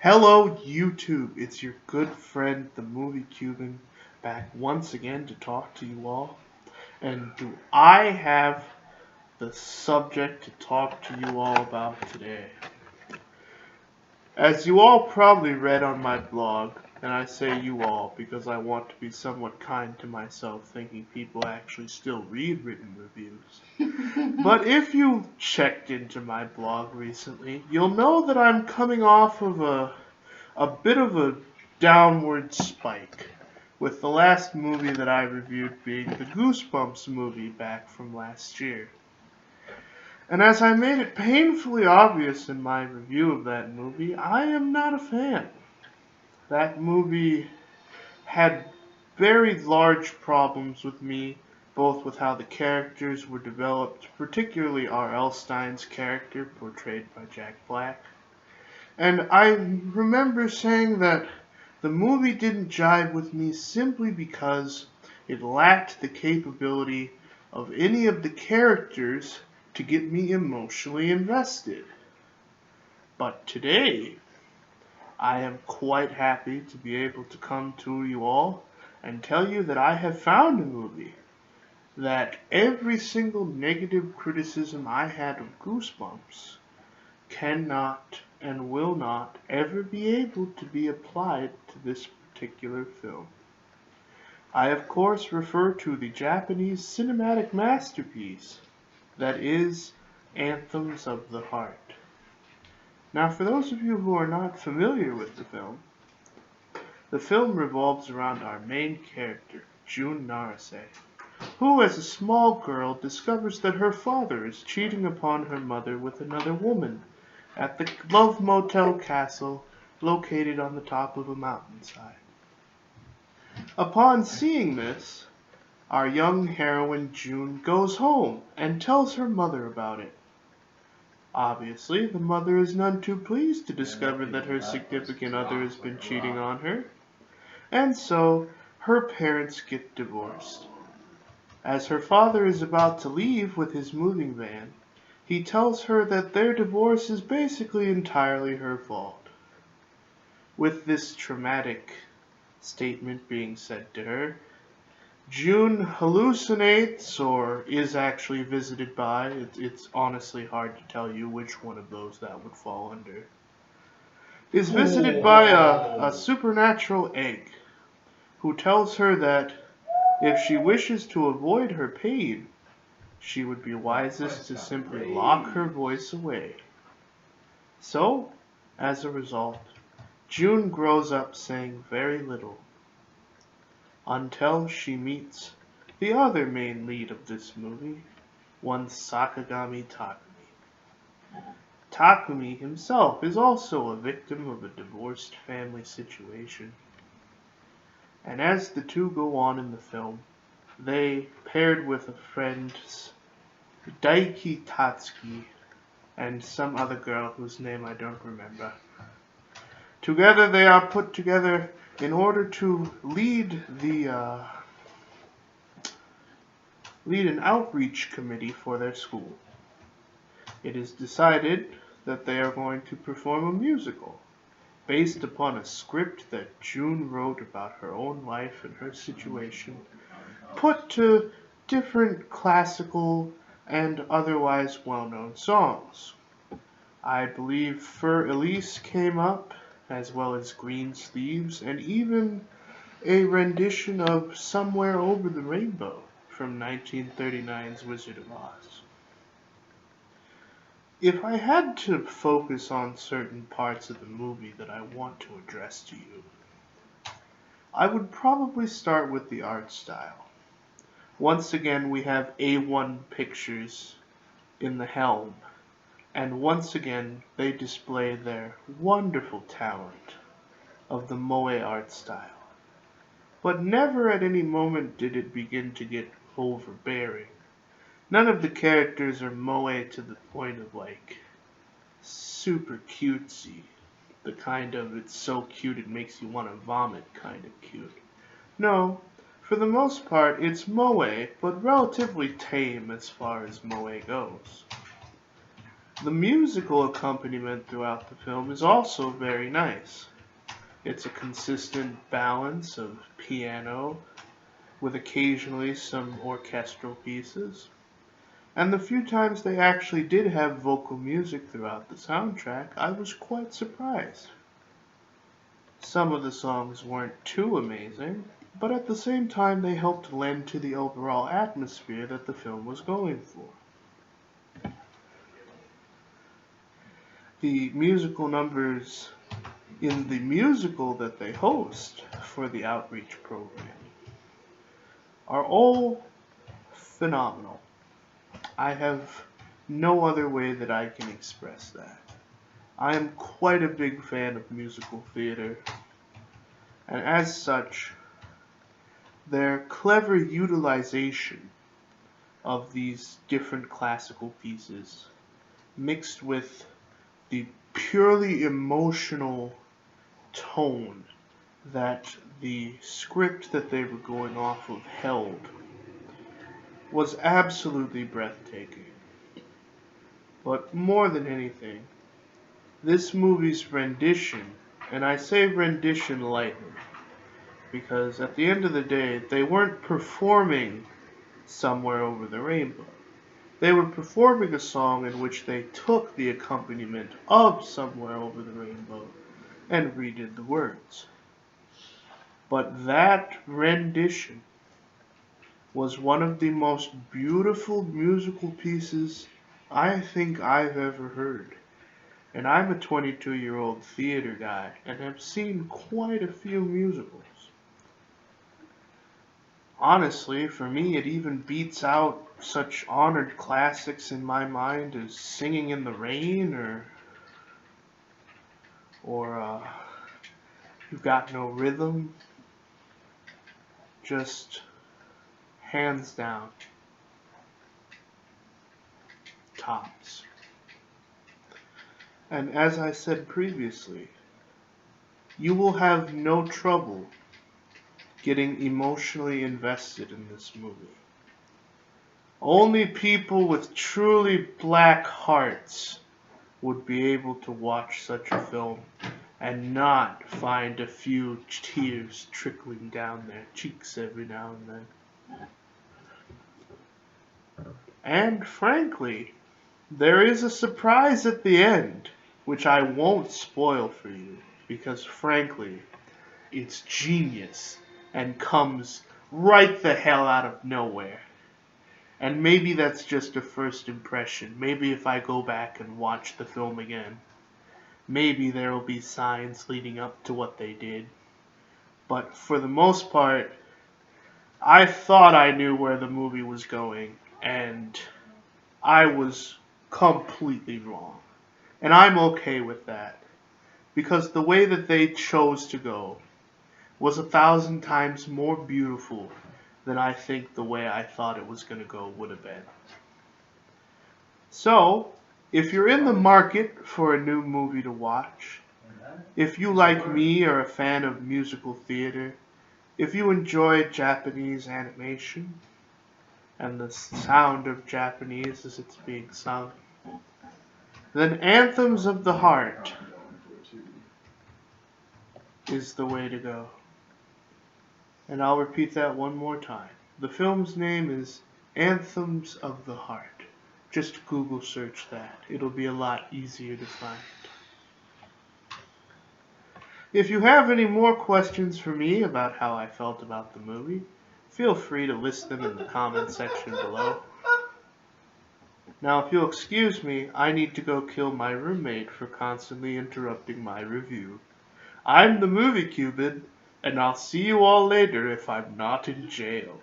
Hello, YouTube. It's your good friend, the Movie Cuban, back once again to talk to you all. And do I have the subject to talk to you all about today? As you all probably read on my blog, and I say you all because I want to be somewhat kind to myself, thinking people actually still read written reviews. But if you checked into my blog recently, you'll know that I'm coming off of a bit of a downward spike, with the last movie that I reviewed being the Goosebumps movie back from last year. And as I made it painfully obvious in my review of that movie, I am not a fan. That movie had very large problems with me, both with how the characters were developed, particularly R.L. Stine's character, portrayed by Jack Black. And I remember saying that the movie didn't jive with me simply because it lacked the capability of any of the characters to get me emotionally invested. But today, I am quite happy to be able to come to you all and tell you that I have found a movie that every single negative criticism I had of Goosebumps cannot and will not ever be able to be applied to this particular film. I of course refer to the Japanese cinematic masterpiece that is Anthems of the Heart. Now, for those of you who are not familiar with the film revolves around our main character, June Narase, who as a small girl discovers that her father is cheating upon her mother with another woman at the Love Motel Castle located on the top of a mountainside. Upon seeing this, our young heroine June goes home and tells her mother about it. Obviously, the mother is none too pleased to discover that her significant other has been cheating on her, and so her parents get divorced. As her father is about to leave with his moving van, he tells her that their divorce is basically entirely her fault. With this traumatic statement being said to her, June hallucinates or is actually visited by, it's honestly hard to tell you which one of those that would fall under, is visited by a supernatural egg who tells her that if she wishes to avoid her pain, she would be wisest to simply lock her voice away. So, as a result, June grows up saying very little until she meets the other main lead of this movie, one Sakagami Takumi. Takumi himself is also a victim of a divorced family situation. And as the two go on in the film, they, paired with a friend, Daiki Tatsuki, and some other girl whose name I don't remember, together they are put together in order to lead an outreach committee for their school. It is decided that they are going to perform a musical based upon a script that June wrote about her own life and her situation, put to different classical and otherwise well-known songs. I believe Fur Elise came up, as well as Green Sleeves, and even a rendition of Somewhere Over the Rainbow from 1939's Wizard of Oz. If I had to focus on certain parts of the movie that I want to address to you, I would probably start with the art style. Once again, we have A1 Pictures in the helm, and once again they display their wonderful talent of the moe art style. But never at any moment did it begin to get overbearing. None of the characters are moe to the point of super cutesy. The kind of it's so cute it makes you want to vomit kind of cute. No, for the most part it's moe, but relatively tame as far as moe goes. The musical accompaniment throughout the film is also very nice. It's a consistent balance of piano with occasionally some orchestral pieces. And the few times they actually did have vocal music throughout the soundtrack, I was quite surprised. Some of the songs weren't too amazing, but at the same time they helped lend to the overall atmosphere that the film was going for. The musical numbers in the musical that they host for the outreach program are all phenomenal. I have no other way that I can express that. I am quite a big fan of musical theater, and as such, their clever utilization of these different classical pieces, mixed with the purely emotional tone that the script that they were going off of held, was absolutely breathtaking. But more than anything, this movie's rendition, and I say rendition lightly, because at the end of the day, they weren't performing Somewhere Over the Rainbow. They were performing a song in which they took the accompaniment of Somewhere Over the Rainbow and redid the words. But that rendition was one of the most beautiful musical pieces I think I've ever heard. And I'm a 22-year-old theater guy and have seen quite a few musicals. Honestly, for me, it even beats out such honored classics in my mind as Singing in the Rain or You've Got No Rhythm. Just hands down, tops. And as I said previously, you will have no trouble getting emotionally invested in this movie. Only people with truly black hearts would be able to watch such a film and not find a few tears trickling down their cheeks every now and then. And frankly, there is a surprise at the end, which I won't spoil for you, because frankly, it's genius and comes right the hell out of nowhere. And maybe that's just a first impression. Maybe if I go back and watch the film again, maybe there will be signs leading up to what they did. But for the most part, I thought I knew where the movie was going, and I was completely wrong. And I'm okay with that, because the way that they chose to go was 1,000 times more beautiful than I think the way I thought it was going to go would have been. So, if you're in the market for a new movie to watch, if you, like me, are a fan of musical theater, if you enjoy Japanese animation and the sound of Japanese as it's being sung, then Anthems of the Heart is the way to go. And I'll repeat that one more time. The film's name is Anthems of the Heart. Just Google search that. It'll be a lot easier to find. If you have any more questions for me about how I felt about the movie, feel free to list them in the comment section below. Now, if you'll excuse me, I need to go kill my roommate for constantly interrupting my review. I'm the Movie Cuban, and I'll see you all later if I'm not in jail.